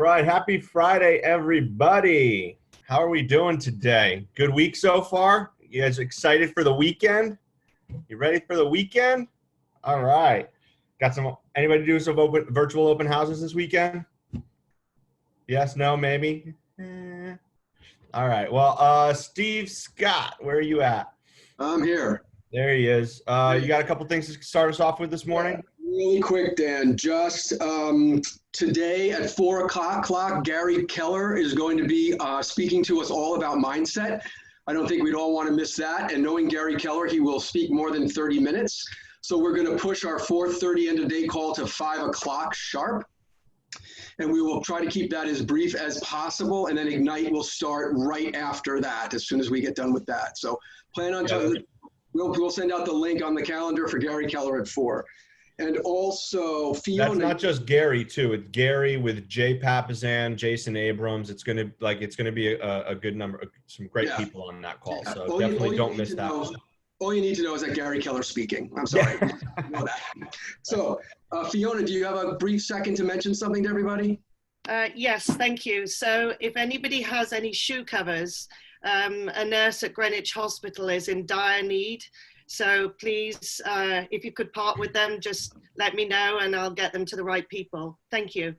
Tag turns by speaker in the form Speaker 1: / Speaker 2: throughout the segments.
Speaker 1: right. Happy Friday, everybody. How are we doing today? Good week so far? You guys excited for the weekend? You ready for the weekend? All right. Anybody do some virtual open houses this weekend? Yes, no, maybe? All right. Well, Steve Scott, where are you at?
Speaker 2: I'm here.
Speaker 1: There he is. You got a couple things to start us off with this morning?
Speaker 2: Really quick, Dan. Just today at 4 o'clock, Gary Keller is going to be speaking to us all about mindset. I don't think we'd all want to miss that. And knowing Gary Keller, he will speak more than 30 minutes. So we're going to push our 4:30 end of day call to 5 o'clock sharp. And we will try to keep that as brief as possible. And then Ignite will start right after that, as soon as we get done with that. So plan on we'll send out the link on the calendar for Gary Keller at 4. And also Fiona.
Speaker 1: That's not just Gary too. It's Gary with Jay Papazan, Jason Abrams. It's gonna be a good number, some great people on that call. Yeah. So definitely don't miss that one.
Speaker 2: All you need to know is that Gary Keller speaking. I'm sorry. Know that. So Fiona, do you have a brief second to mention something to everybody?
Speaker 3: Yes, thank you. So if anybody has any shoe covers, a nurse at Greenwich Hospital is in dire need. So please, if you could part with them, just let me know and I'll get them to the right people. Thank you.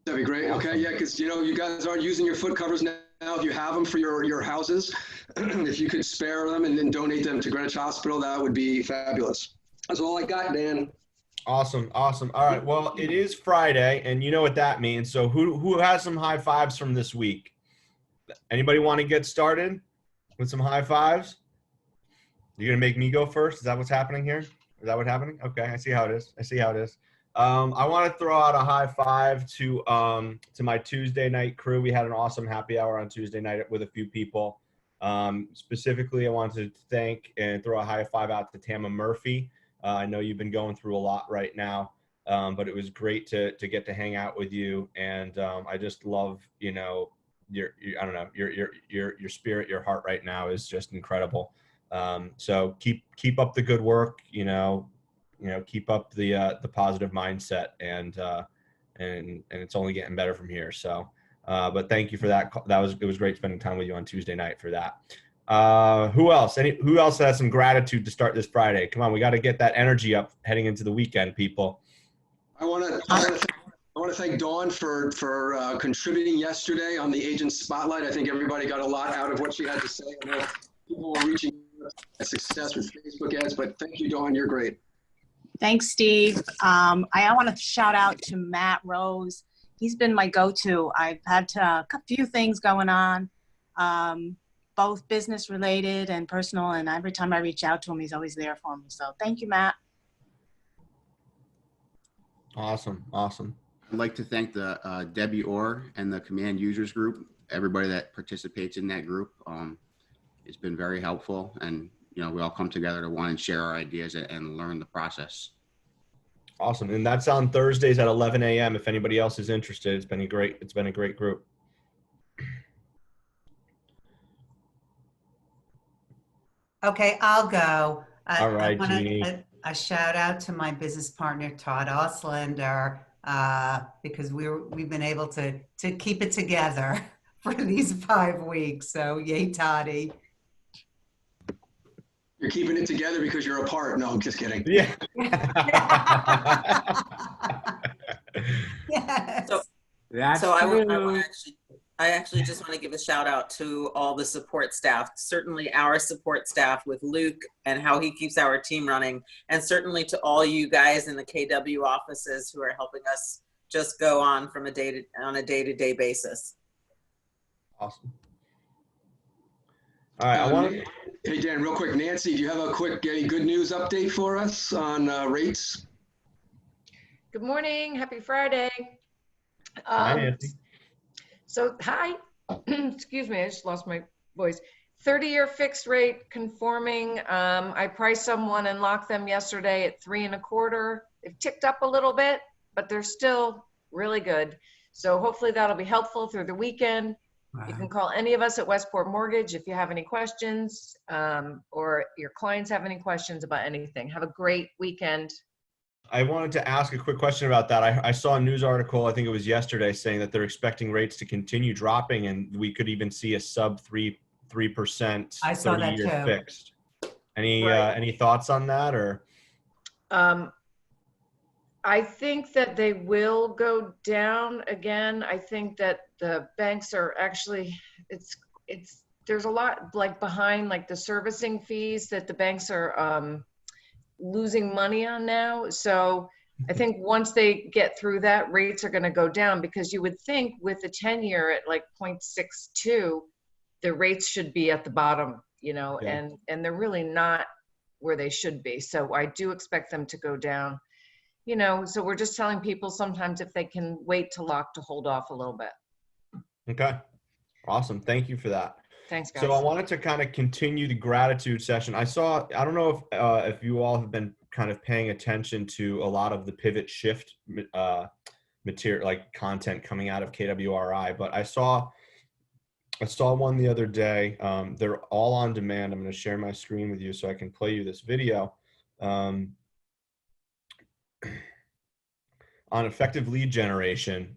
Speaker 2: That'd be great. Okay, yeah, because you guys aren't using your foot covers now. If you have them for your houses, if you could spare them and then donate them to Greenwich Hospital, that would be fabulous. That's all I got, Dan.
Speaker 1: Awesome. All right. Well, it is Friday, and you know what that means. So who has some high fives from this week? Anybody want to get started with some high fives? You're going to make me go first? Is that what's happening here? Is that what's happening? Okay, I see how it is. I want to throw out a high five to my Tuesday night crew. We had an awesome happy hour on Tuesday night with a few people. Specifically, I wanted to thank and throw a high five out to Tama Murphy. I know you've been going through a lot right now, but it was great to get to hang out with you. And I just love, your spirit, your heart right now is just incredible. So keep up the good work, keep up the positive mindset and it's only getting better from here. So, but thank you for that. It was great spending time with you on Tuesday night for that. Who else has some gratitude to start this Friday? Come on, we got to get that energy up heading into the weekend, people.
Speaker 2: I want to thank Dawn for contributing yesterday on the Agent Spotlight. I think everybody got a lot out of what she had to say. I know people were reaching success with Facebook ads, but thank you, Dawn. You're great.
Speaker 4: Thanks, Steve. I want to shout out to Matt Rose. He's been my go-to. I've had a few things going on, both business related and personal, and every time I reach out to him, he's always there for me. So thank you, Matt.
Speaker 1: Awesome.
Speaker 5: I'd like to thank the Debbie Orr and the Command Users Group, everybody that participates in that group. It's been very helpful, and we all come together to want and share our ideas and learn the process.
Speaker 1: Awesome. And that's on Thursdays at 11 a.m. If anybody else is interested. It's been a great group.
Speaker 6: Okay, I'll go.
Speaker 1: All right, Jeannie.
Speaker 6: A shout out to my business partner, Todd Oslander, because we've been able to keep it together for these 5 weeks. So yay, Toddy.
Speaker 2: You're keeping it together because you're apart. No, I'm just kidding.
Speaker 1: Yeah.
Speaker 6: Yes.
Speaker 7: So I actually just want to give a shout out to all the support staff, certainly our support staff with Luke and how he keeps our team running, and certainly to all you guys in the KW offices who are helping us just go on from a day-to-day basis.
Speaker 1: Awesome. All right,
Speaker 2: Hey, Dan, real quick. Nancy, do you have any good news update for us on rates?
Speaker 8: Good morning. Happy Friday.
Speaker 1: Hi, Nancy.
Speaker 8: So, hi. Excuse me. I just lost my voice. 30-year fixed rate conforming. I priced someone and locked them yesterday at 3.25. They've ticked up a little bit, but they're still really good. So hopefully that'll be helpful through the weekend. Wow. You can call any of us at Westport Mortgage if you have any questions or your clients have any questions about anything. Have a great weekend.
Speaker 1: I wanted to ask a quick question about that. I saw a news article, I think it was yesterday, saying that they're expecting rates to continue dropping, and we could even see a sub 3%
Speaker 6: I saw that
Speaker 1: 30-year
Speaker 6: too.
Speaker 1: fixed. Any
Speaker 8: Right.
Speaker 1: any thoughts on that, or?
Speaker 8: I think that they will go down again. I think that the banks are actually, there's a lot like behind like the servicing fees that the banks are losing money on now. So I think once they get through that, rates are going to go down, because you would think with the 10-year at like 0.62, the rates should be at the bottom, you know,
Speaker 1: Yeah.
Speaker 8: and they're really not where they should be. So I do expect them to go down, you know, so we're just telling people sometimes if they can wait to lock, to hold off a little bit.
Speaker 1: Okay. Awesome. Thank you for that.
Speaker 8: Thanks, guys.
Speaker 1: So I wanted to kind of continue the gratitude session. I don't know if you all have been kind of paying attention to a lot of the pivot shift material, like content coming out of KWRI, but I saw one the other day. They're all on demand. I'm going to share my screen with you so I can play you this video on effective lead generation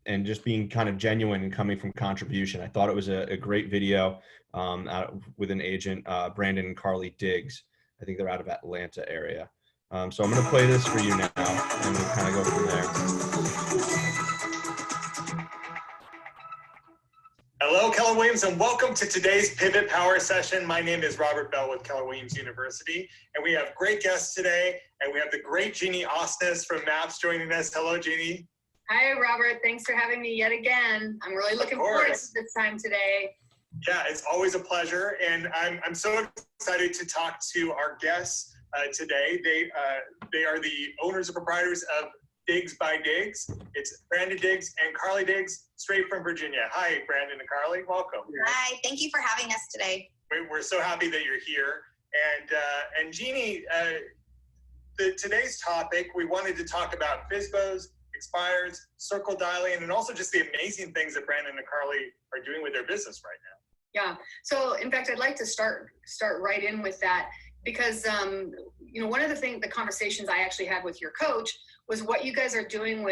Speaker 1: and just being kind of genuine and coming from contribution. I thought it was a great video with an agent, Brandon and Carly Diggs. I think they're out of Atlanta area. So I'm going to play this for you now, and we'll kind of go from there.
Speaker 9: Hello, Keller Williams, and welcome to today's Pivot Power Session. My name is Robert Bell with Keller Williams University, and we have great guests today, and we have the great Jeannie Osnes from MAPS joining us. Hello, Jeannie.
Speaker 10: Hi, Robert. Thanks for having me yet again. I'm really looking forward to this time today.
Speaker 9: Yeah, it's always a pleasure, and I'm so excited to talk to our guests today. They are the owners and proprietors of Diggs by Diggs. It's Brandon Diggs and Carly Diggs, straight from Virginia. Hi, Brandon and Carly. Welcome.
Speaker 10: Hi, thank you for having us today.
Speaker 9: We're so happy that you're here. And Jeannie, today's topic, we wanted to talk about FSBOs, expires, circle dialing, and also just the amazing things that Brandon and Carly are doing with their business right now.
Speaker 10: Yeah. So, in fact, I'd like to start right in with that, because you know, one of the conversations I actually had with your coach was what you guys are doing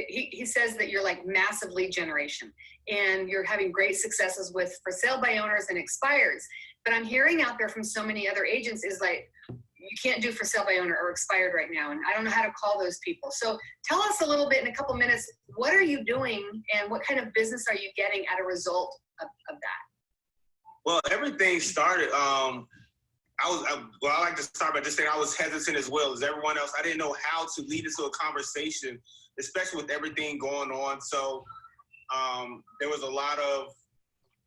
Speaker 10: he says that you're like massive lead generation, and you're having great successes with for sale by owners and expires. But I'm hearing out there from so many other agents is like, you can't do for sale by owner or expired right now, and I don't know how to call those people. So tell us a little bit in a couple minutes, what are you doing and what kind of business are you getting as a result of that?
Speaker 11: Well, everything started, I like to start by just saying I was hesitant as well as everyone else. I didn't know how to lead into a conversation, especially with everything going on. So there was a lot of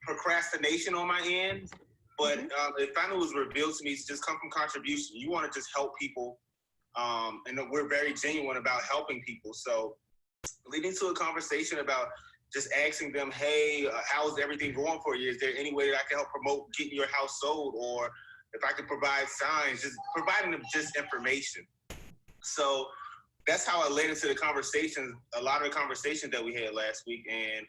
Speaker 11: procrastination on my end, but it finally was revealed to me to just come from contribution. You want to just help people, and we're very genuine about helping people. So leading to a conversation about just asking them, hey, how's everything going for you? Is there any way that I can help promote getting your house sold? Or if I could provide signs, just providing them just information. So that's how I led into the conversations, a lot of the conversations that we had last week, and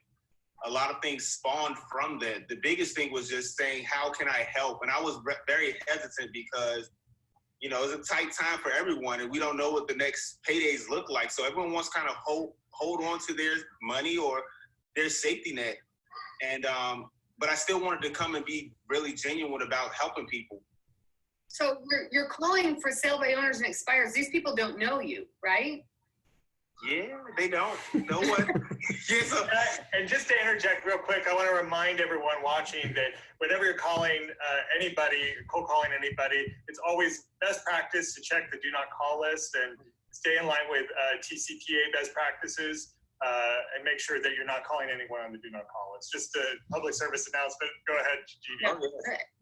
Speaker 11: a lot of things spawned from that. The biggest thing was just saying, how can I help? And I was very hesitant because, you know, it's a tight time for everyone, and we don't know what the next paydays look like. So everyone wants to kind of hold on to their money or their safety net. And but I still wanted to come and be really genuine about helping people.
Speaker 10: So you're calling for sale by owners and expires. These people don't know you, right?
Speaker 11: Yeah, they don't. No one.
Speaker 9: Yes. And just to interject real quick, I want to remind everyone watching that whenever you're calling anybody, cold calling anybody, it's always best practice to check the do not call list and stay in line with TCPA best practices. And make sure that you're not calling anyone on the do not call. It's just a public service announcement. Go ahead, Jeannie.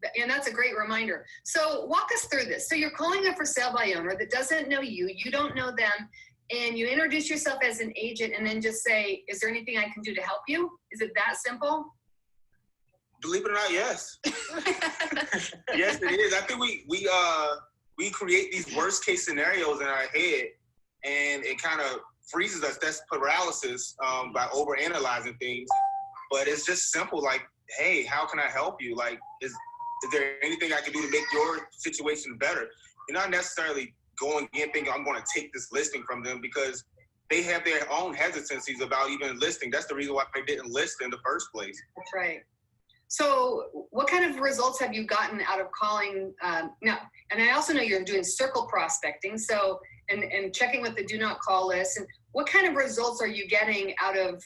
Speaker 10: Yeah, and that's a great reminder. So walk us through this. So you're calling a for sale by owner that doesn't know you, you don't know them, and you introduce yourself as an agent and then just say, is there anything I can do to help you? Is it that simple?
Speaker 11: Believe it or not, yes. Yes, it is. I think we create these worst case scenarios in our head, and it kind of freezes us. That's paralysis by overanalyzing things. But it's just simple, like, hey, how can I help you? Like, is there anything I can do to make your situation better? You're not necessarily going in thinking I'm going to take this listing from them because they have their own hesitancies about even listing. That's the reason why they didn't list in the first place.
Speaker 10: That's right. So what kind of results have you gotten out of calling now? And I also know you're doing circle prospecting, so and checking with the do not call list. And what kind of results are you getting out of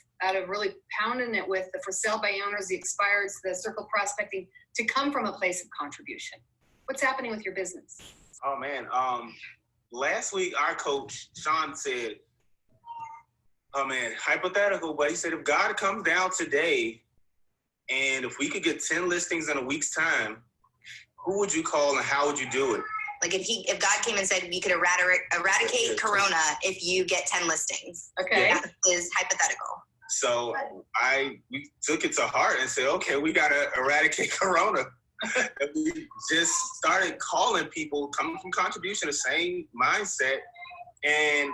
Speaker 10: really pounding it with the for sale by owners, the expireds, the circle prospecting to come from a place of contribution? What's happening with your business?
Speaker 11: Oh man, last week our coach Sean said, oh man, hypothetical, but he said if God comes down today and if we could get 10 listings in a week's time, who would you call and how would you do it?
Speaker 12: Like if God came and said we could eradicate Corona if you get 10 listings.
Speaker 10: Okay.
Speaker 12: That is hypothetical.
Speaker 11: So we took it to heart and said, okay, we gotta eradicate Corona. And we just started calling people coming from contribution, the same mindset. And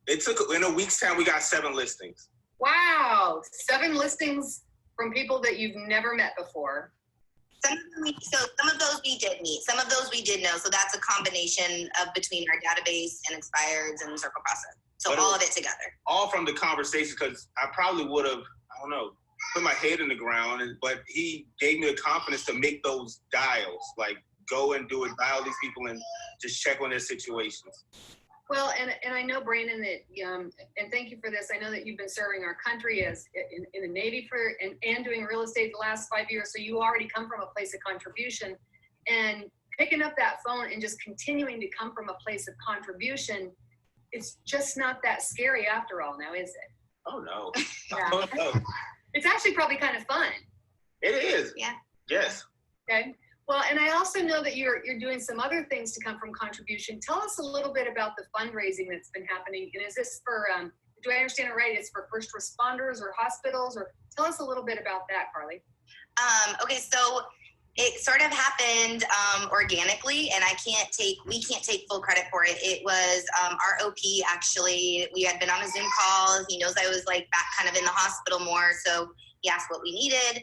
Speaker 11: it took, in a week's time, we got 7 listings.
Speaker 10: Wow, 7 listings from people that you've never met before.
Speaker 12: Some of those we did meet. Some of those we did know. So that's a combination of between our database and expireds and circle process. So all of it together.
Speaker 11: All from the conversation, because I probably would have, I don't know, put my head in the ground, but he gave me the confidence to make those dials, like go and do it, dial these people and just check on their situations.
Speaker 10: Well, and I know, Brandon, that, and thank you for this, I know that you've been serving our country as in the Navy and doing real estate the last 5 years, so you already come from a place of contribution. And picking up that phone and just continuing to come from a place of contribution, it's just not that scary after all now, is it?
Speaker 11: Oh, no.
Speaker 10: Yeah.
Speaker 11: Oh, no.
Speaker 10: It's actually probably kind of fun.
Speaker 11: It is.
Speaker 12: Yeah.
Speaker 11: Yes.
Speaker 10: Okay. Well, and I also know that you're doing some other things to come from contribution. Tell us a little bit about the fundraising that's been happening. And is this for, do I understand it right? It's for first responders or hospitals, or tell us a little bit about that, Carly.
Speaker 12: Okay, so it sort of happened organically, and we can't take full credit for it. It was our OP actually. We had been on a Zoom call. He knows I was like back kind of in the hospital more, so he asked what we needed.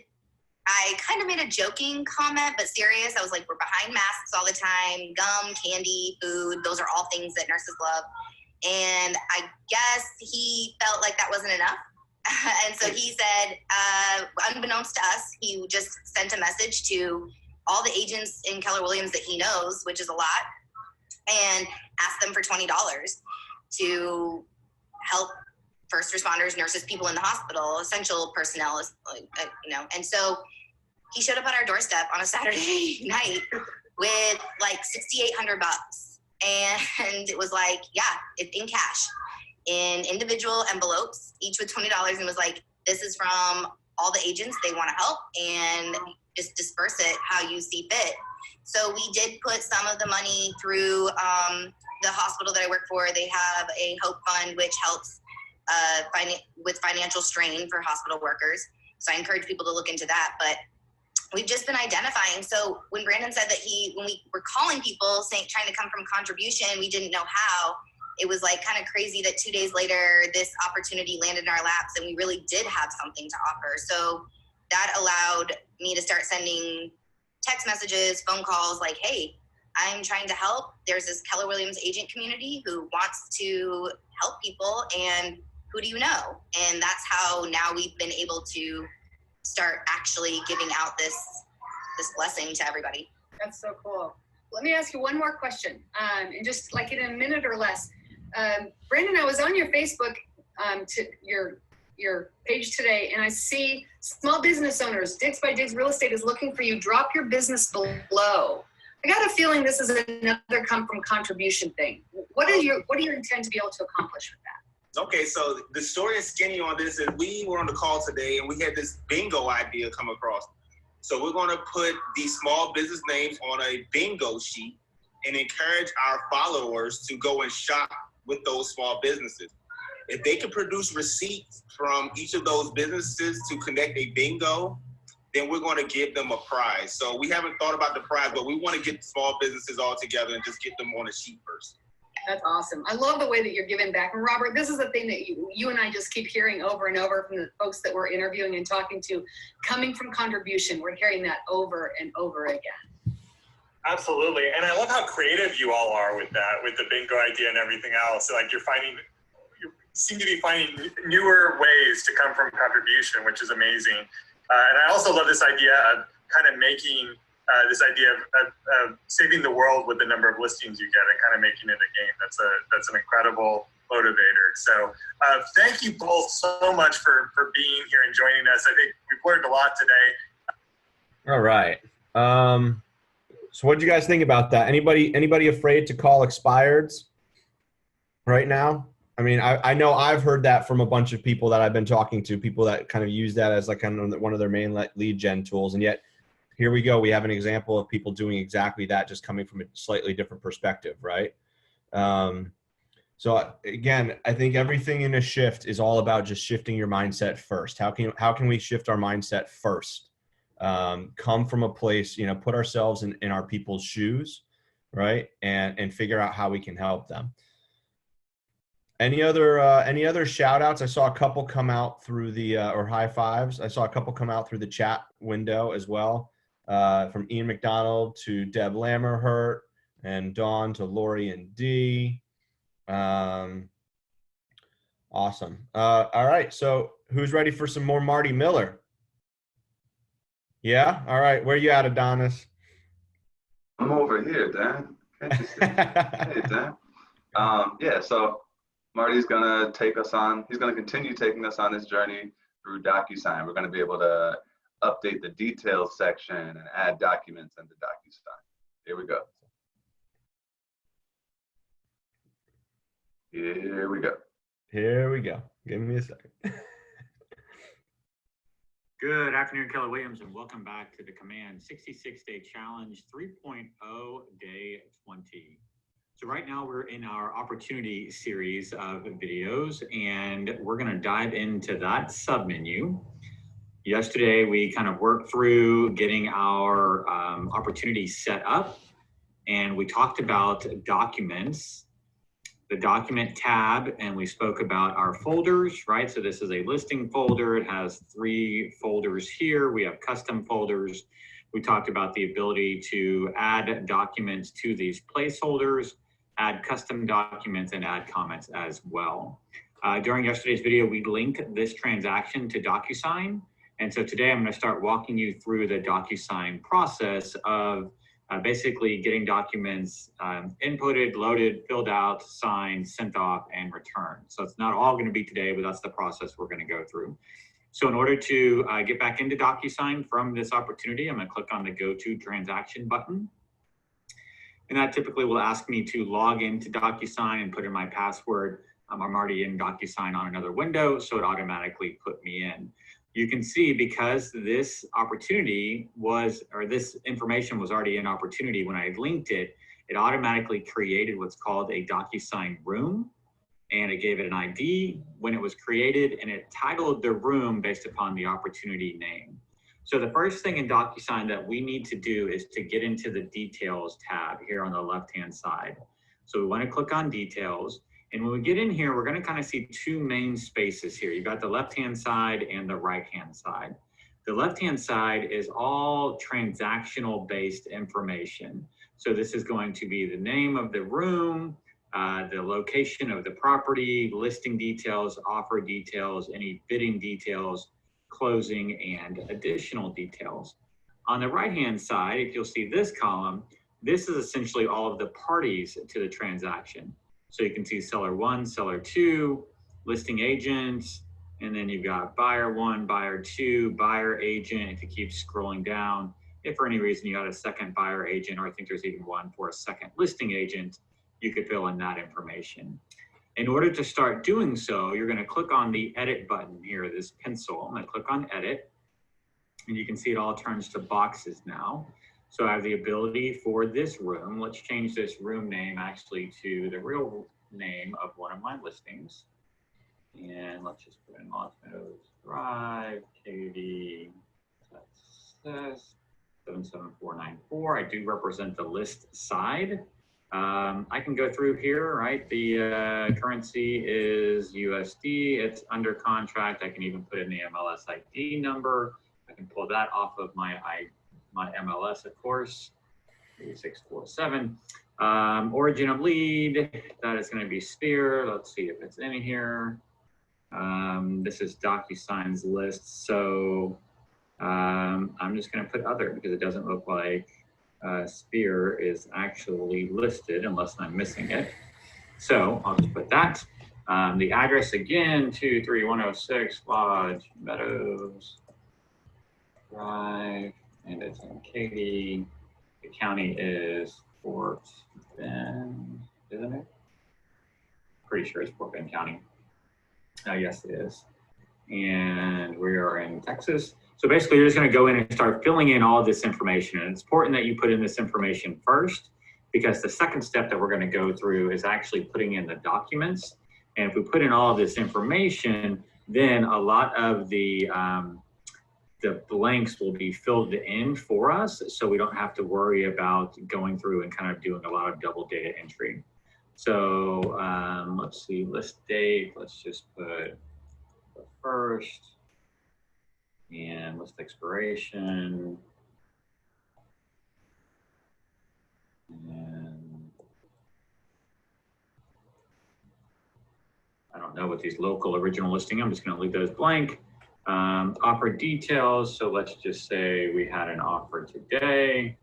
Speaker 12: I kind of made a joking comment, but serious. I was like, we're behind masks all the time, gum, candy, food. Those are all things that nurses love. And I guess he felt like that wasn't enough. And so he said, unbeknownst to us, he just sent a message to all the agents in Keller Williams that he knows, which is a lot, and asked them for $20 to help first responders, nurses, people in the hospital, essential personnel, and so he showed up at our doorstep on a Saturday night with like $6,800. And it was like, yeah, it's in cash, in individual envelopes, each with $20, and was like, this is from all the agents, they want to help, and just disperse it how you see fit. So we did put some of the money through the hospital that I work for. They have a Hope Fund, which helps with financial strain for hospital workers. So I encourage people to look into that. But we've just been identifying. So when Brandon said that when we were calling people trying to come from contribution, we didn't know how, it was like kind of crazy that 2 days later, this opportunity landed in our laps and we really did have something to offer. So that allowed me to start sending text messages, phone calls, like, hey, I'm trying to help. There's this Keller Williams agent community who wants to help people, and who do you know? And that's how now we've been able to start actually giving out this blessing to everybody.
Speaker 10: That's so cool. Let me ask you one more question, and just like in a minute or less. Brandon, I was on your Facebook, to your page today, and I see small business owners, Diggs by Diggs Real Estate is looking for you. Drop your business below. I got a feeling this is another come from contribution thing. What do you intend to be able to accomplish with that?
Speaker 11: Okay, so the short and skinny on this is we were on the call today and we had this bingo idea come across. So we're going to put these small business names on a bingo sheet and encourage our followers to go and shop with those small businesses. If they can produce receipts from each of those businesses to connect a bingo, then we're going to give them a prize. So we haven't thought about the prize, but we want to get small businesses all together and just get them on a sheet first.
Speaker 10: That's awesome. I love the way that you're giving back. And Robert, this is the thing that you and I just keep hearing over and over from the folks that we're interviewing and talking to. Coming from contribution, we're hearing that over and over again.
Speaker 9: Absolutely. And I love how creative you all are with that, with the bingo idea and everything else. Like you seem to be finding newer ways to come from contribution, which is amazing. And I also love this idea of kind of making this idea of saving the world with the number of listings you get and kind of making it a game. That's an incredible motivator. So thank you both so much for being here and joining us. I think we've learned a lot today.
Speaker 1: All right. So what did you guys think about that? Anybody afraid to call expireds right now? I mean, I know I've heard that from a bunch of people that I've been talking to, people that kind of use that as like kind of one of their main lead gen tools. And yet here we go. We have an example of people doing exactly that, just coming from a slightly different perspective, right? So again, I think everything in a shift is all about just shifting your mindset first. How can we shift our mindset first? Come from a place, put ourselves in our people's shoes, right? And figure out how we can help them. Any other shout outs? I saw a couple come out through the, or high fives. I saw a couple come out through the chat window as well. From Ian McDonald to Deb Lammerhurt, and Dawn to Lori and Dee. Awesome. All right. So who's ready for some more Marty Miller? Yeah. All right. Where you at, Adonis?
Speaker 13: I'm over here, Dan. Can't you see? Hey, Dan. Yeah. So Marty's gonna take us on. He's gonna continue taking us on this journey through DocuSign. We're gonna be able to update the details section and add documents into DocuSign. Here we go. Here we go.
Speaker 1: Here we go. Give me a second.
Speaker 14: Good afternoon, Keller Williams, and welcome back to the Command 66-Day Challenge 3.0 Day 20. So right now we're in our opportunity series of videos, and we're going to dive into that submenu. Yesterday, we kind of worked through getting our opportunity set up, and we talked about documents, the document tab, and we spoke about our folders, right? So this is a listing folder. It has 3 folders here. We have custom folders. We talked about the ability to add documents to these placeholders, add custom documents, and add comments as well. During yesterday's video, we linked this transaction to DocuSign. And so today I'm going to start walking you through the DocuSign process of basically getting documents inputted, loaded, filled out, signed, sent off, and returned. So it's not all going to be today, but that's the process we're going to go through. So in order to get back into DocuSign from this opportunity, I'm going to click on the Go to Transaction button. And that typically will ask me to log into DocuSign and put in my password. I'm already in DocuSign on another window, so it automatically put me in. You can see because this opportunity was, or this information was already in opportunity when I linked it, it automatically created what's called a DocuSign room, and it gave it an ID when it was created, and it titled the room based upon the opportunity name. So the first thing in DocuSign that we need to do is to get into the Details tab here on the left-hand side. So we want to click on Details. And when we get in here, we're going to kind of see 2 main spaces here. You've got the left-hand side and the right-hand side. The left-hand side is all transactional-based information. So this is going to be the name of the room, the location of the property, listing details, offer details, any bidding details, closing, and additional details. On the right-hand side, if you'll see this column, this is essentially all of the parties to the transaction. So you can see seller 1, seller 2, listing agents, and then you've got buyer 1, buyer 2, buyer agent. If you keep scrolling down, if for any reason you got a second buyer agent, or I think there's even one for a second listing agent, you could fill in that information. In order to start doing so, you're going to click on the Edit button here, this pencil. I'm going to click on Edit, and you can see it all turns to boxes now. So I have the ability for this room. Let's change this room name actually to the real name of one of my listings. And let's just put in Los Meadows Drive, Katy, Texas, 77494. I do represent the list side. I can go through here, right? The currency is USD. It's under contract. I can even put in the MLS ID number. I can pull that off of my MLS, of course. 3647. Origin of lead, that is going to be Sphere. Let's see if it's in here. This is DocuSign's list. So I'm just going to put other because it doesn't look like Sphere is actually listed unless I'm missing it. So I'll just put that. The address again, 23106 Lodge Meadows Drive, and it's in Katy. The county is Fort Bend, isn't it? Pretty sure it's Fort Bend County. Yes, it is. And we are in Texas. So basically, you're just going to go in and start filling in all this information. And it's important that you put in this information first, because the second step that we're going to go through is actually putting in the documents. And if we put in all of this information, then a lot of the blanks will be filled in for us, so we don't have to worry about going through and kind of doing a lot of double data entry. So let's see, list date, let's just put the first, and list expiration, and I don't know what these local original listing, I'm just going to leave those blank. Offer details, so let's just say we had an offer today.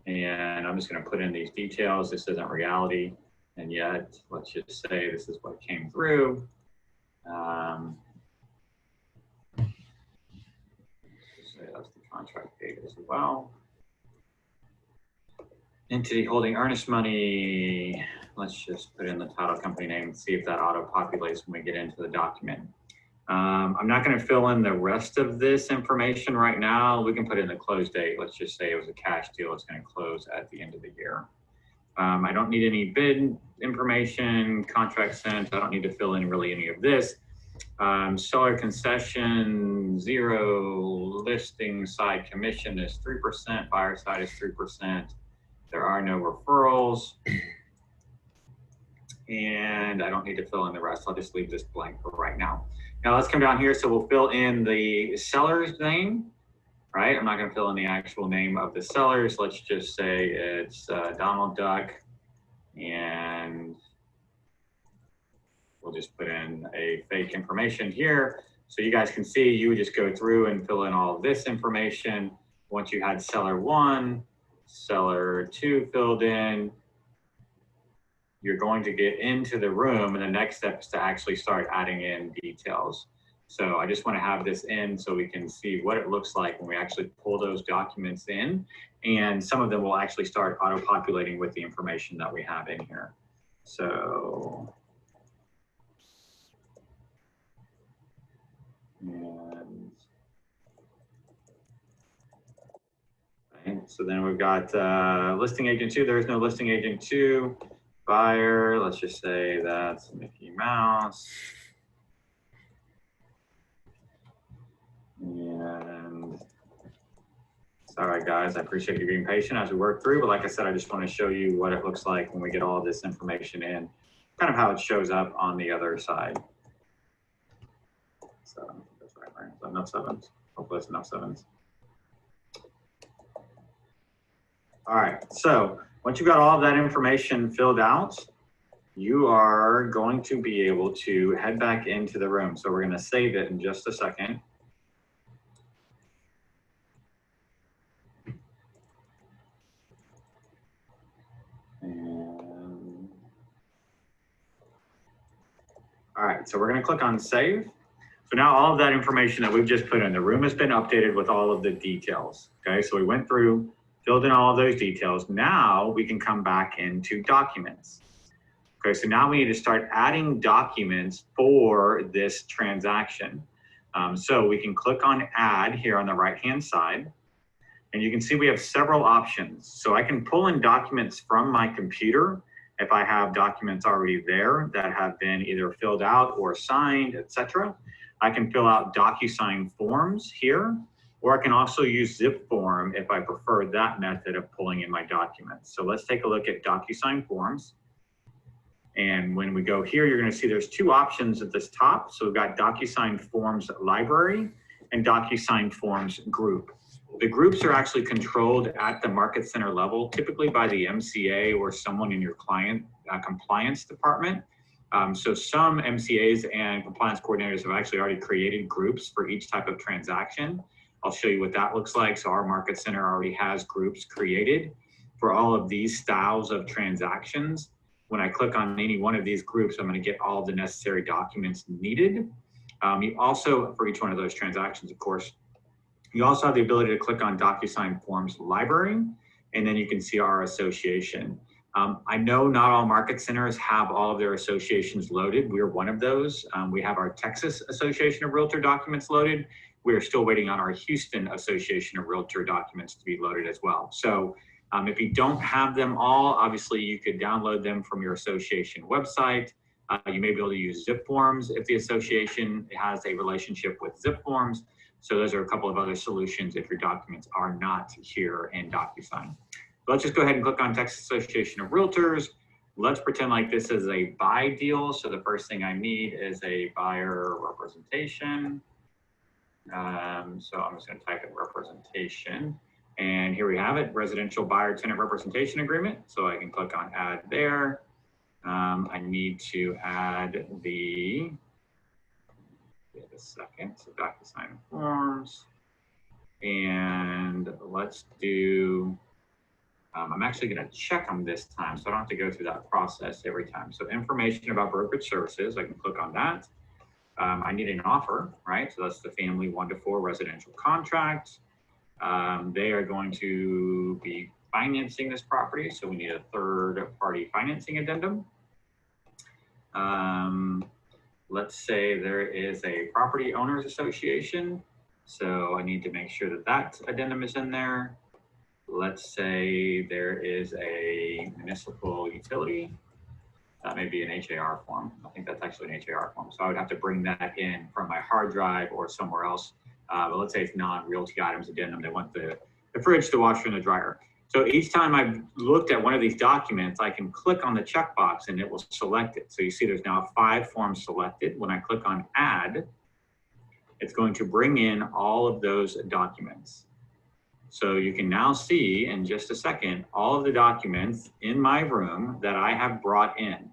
Speaker 14: And I'm just going to put in these details. This isn't reality. And yet, let's just say this is what came through. Just say that's the contract date as well. Entity holding earnest money. Let's just put in the title company name and see if that auto-populates when we get into the document. I'm not going to fill in the rest of this information right now. We can put in the close date. Let's just say it was a cash deal. It's going to close at the end of the year. I don't need any bid information, contract sent. I don't need to fill in really any of this. Seller concession, 0. Listing side commission is 3%. Buyer side is 3%. There are no referrals. And I don't need to fill in the rest. I'll just leave this blank for right now. Now let's come down here. So we'll fill in the seller's name, right? I'm not going to fill in the actual name of the sellers. Let's just say it's Donald Duck, and we'll just put in a fake information here. So you guys can see, you would just go through and fill in all of this information. Once you had seller 1, seller 2 filled in, you're going to get into the room, and the next step is to actually start adding in details. So I just want to have this in so we can see what it looks like when we actually pull those documents in, and some of them will actually start auto-populating with the information that we have in here. So, so then we've got listing agent 2. There is no listing agent 2. Buyer, let's just say that's Mickey Mouse. And sorry guys, I appreciate you being patient as we work through, but like I said, I just want to show you what it looks like when we get all of this information in, kind of how it shows up on the other side. So that's right, so enough 7s. Hopefully that's enough 7s. All right, so once you've got all of that information filled out, you are going to be able to head back into the room. So we're going to save it in just a second. All right, so we're going to click on save. So now all of that information that we've just put in, the room has been updated with all of the details. Okay, so we went through, filled in all of those details. Now we can come back into documents. Okay, so now we need to start adding documents for this transaction. So we can click on add here on the right-hand side, and you can see we have several options. So I can pull in documents from my computer if I have documents already there that have been either filled out or signed, etc. I can fill out DocuSign forms here, or I can also use zip form if I prefer that method of pulling in my documents. So let's take a look at DocuSign forms. And when we go here, you're going to see there's 2 options at this top. So we've got DocuSign Forms Library and DocuSign Forms Group. The groups are actually controlled at the market center level, typically by the MCA or someone in your client compliance department. So some MCAs and compliance coordinators have actually already created groups for each type of transaction. I'll show you what that looks like. So our market center already has groups created for all of these styles of transactions. When I click on any one of these groups, I'm going to get all the necessary documents needed. You also, for each one of those transactions, of course, you also have the ability to click on DocuSign Forms Library, and then you can see our association. I know not all market centers have all of their associations loaded. We're one of those. We have our Texas Association of Realtor documents loaded. We're still waiting on our Houston Association of Realtor documents to be loaded as well. So if you don't have them all, obviously you could download them from your association website. You may be able to use Zip Forms if the association has a relationship with Zip Forms. So those are a couple of other solutions if your documents are not here in DocuSign. Let's just go ahead and click on Texas Association of Realtors. Let's pretend like this is a buy deal. So the first thing I need is a buyer representation. So I'm just going to type in representation. And here we have it, residential buyer tenant representation agreement. So I can click on add there. I need to add the, give it a second, so DocuSign Forms. And let's do, I'm actually going to check them this time, so I don't have to go through that process every time. So information about brokerage services, I can click on that. I need an offer, right? So that's the family 1 to 4 residential contract. They are going to be financing this property, so we need a third-party financing addendum. Let's say there is a property owners association, so I need to make sure that that addendum is in there. Let's say there is a municipal utility. That may be an HAR form. I think that's actually an HAR form. So I would have to bring that in from my hard drive or somewhere else. But let's say it's non-realty items addendum. They want the fridge, the washer, and the dryer. So each time I've looked at one of these documents, I can click on the checkbox and it will select it. So you see there's now 5 forms selected. When I click on add, it's going to bring in all of those documents. So you can now see in just a second, all of the documents in my room that I have brought in.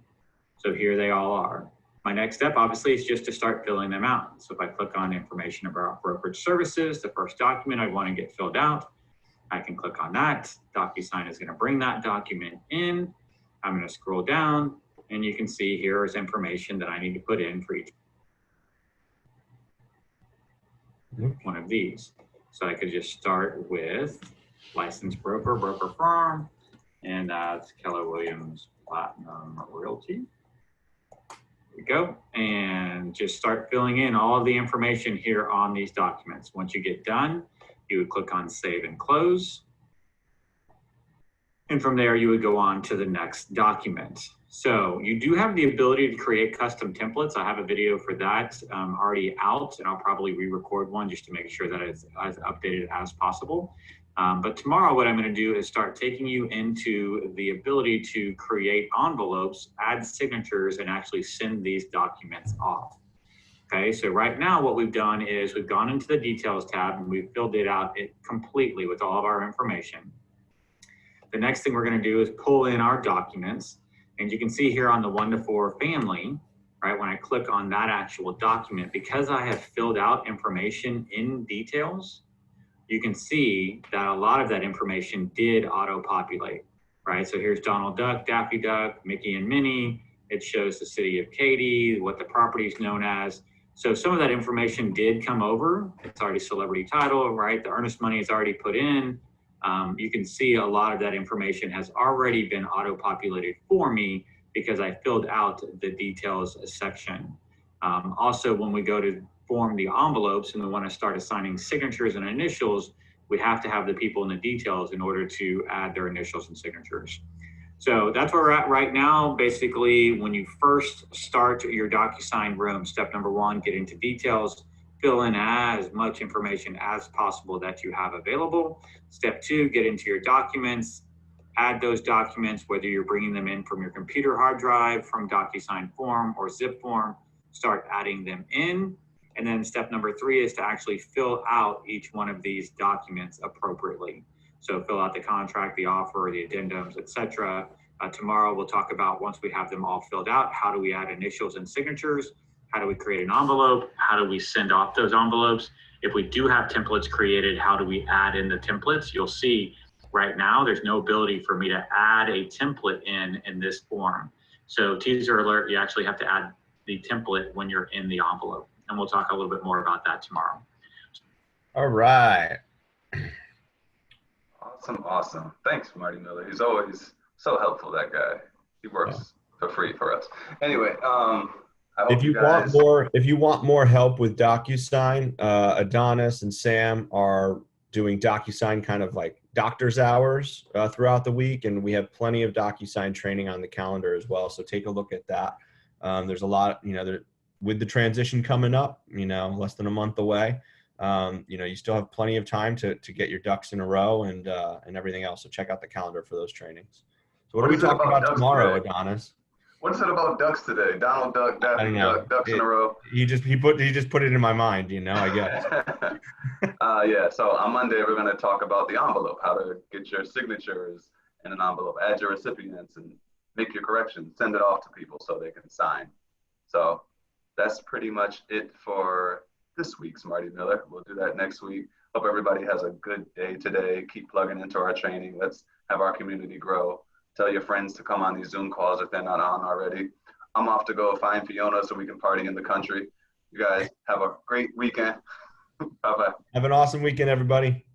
Speaker 14: So here they all are. My next step, obviously, is just to start filling them out. So if I click on information about brokerage services, the first document I want to get filled out, I can click on that. DocuSign is going to bring that document in. I'm going to scroll down, and you can see here is information that I need to put in for each one of these. So I could just start with licensed broker, broker firm, and that's Keller Williams Platinum Realty. There we go. And just start filling in all of the information here on these documents. Once you get done, you would click on save and close. And from there, you would go on to the next document. So you do have the ability to create custom templates. I have a video for that already out, and I'll probably re-record one just to make sure that it's as updated as possible. But tomorrow, what I'm going to do is start taking you into the ability to create envelopes, add signatures, and actually send these documents off. Okay, so right now what we've done is we've gone into the details tab and we've filled it out completely with all of our information. The next thing we're going to do is pull in our documents. And you can see here on the 1 to 4 family, right, when I click on that actual document, because I have filled out information in details, you can see that a lot of that information did auto-populate, right? So here's Donald Duck, Daffy Duck, Mickey and Minnie. It shows the city of Katy, what the property is known as. So some of that information did come over. It's already celebrity title, right? The earnest money is already put in. You can see a lot of that information has already been auto-populated for me because I filled out the details section. Also, when we go to form the envelopes and we want to start assigning signatures and initials, we have to have the people in the details in order to add their initials and signatures. So that's where we're at right now. Basically, when you first start your DocuSign room, step number 1, get into details. Fill in as much information as possible that you have available. Step 2, get into your documents, add those documents, whether you're bringing them in from your computer hard drive, from DocuSign form or Zip form, start adding them in. And then step number 3 is to actually fill out each one of these documents appropriately. So fill out the contract, the offer, the addendums, etc. Tomorrow we'll talk about, once we have them all filled out, how do we add initials and signatures? How do we create an envelope? How do we send off those envelopes? If we do have templates created, how do we add in the templates? You'll see right now there's no ability for me to add a template in this form. So teaser alert, you actually have to add the template when you're in the envelope. And we'll talk a little bit more about that tomorrow.
Speaker 1: All right.
Speaker 13: Awesome. Thanks, Marty Miller. He's always so helpful, that guy. He works for free for us. Anyway,
Speaker 1: if you want more help with DocuSign, Adonis and Sam are doing DocuSign kind of like doctor's hours throughout the week, and we have plenty of DocuSign training on the calendar as well. So take a look at that. There's a lot, with the transition coming up, less than a month away. You still have plenty of time to get your ducks in a row and everything else. So check out the calendar for those trainings. So what are we talking about tomorrow, Adonis?
Speaker 13: What is it about ducks today? Donald Duck, Daffy Duck, ducks in a row.
Speaker 1: He just put it in my mind, I guess.
Speaker 13: Yeah. So on Monday we're going to talk about the envelope, how to get your signatures in an envelope, add your recipients, and make your corrections, send it off to people so they can sign. So that's pretty much it for this week's Marty Miller. We'll do that next week. Hope everybody has a good day today. Keep plugging into our training. Let's have our community grow. Tell your friends to come on these Zoom calls if they're not on already. I'm off to go find Fiona so we can party in the country. You guys have a great weekend. Bye-bye.
Speaker 1: Have an awesome weekend, everybody.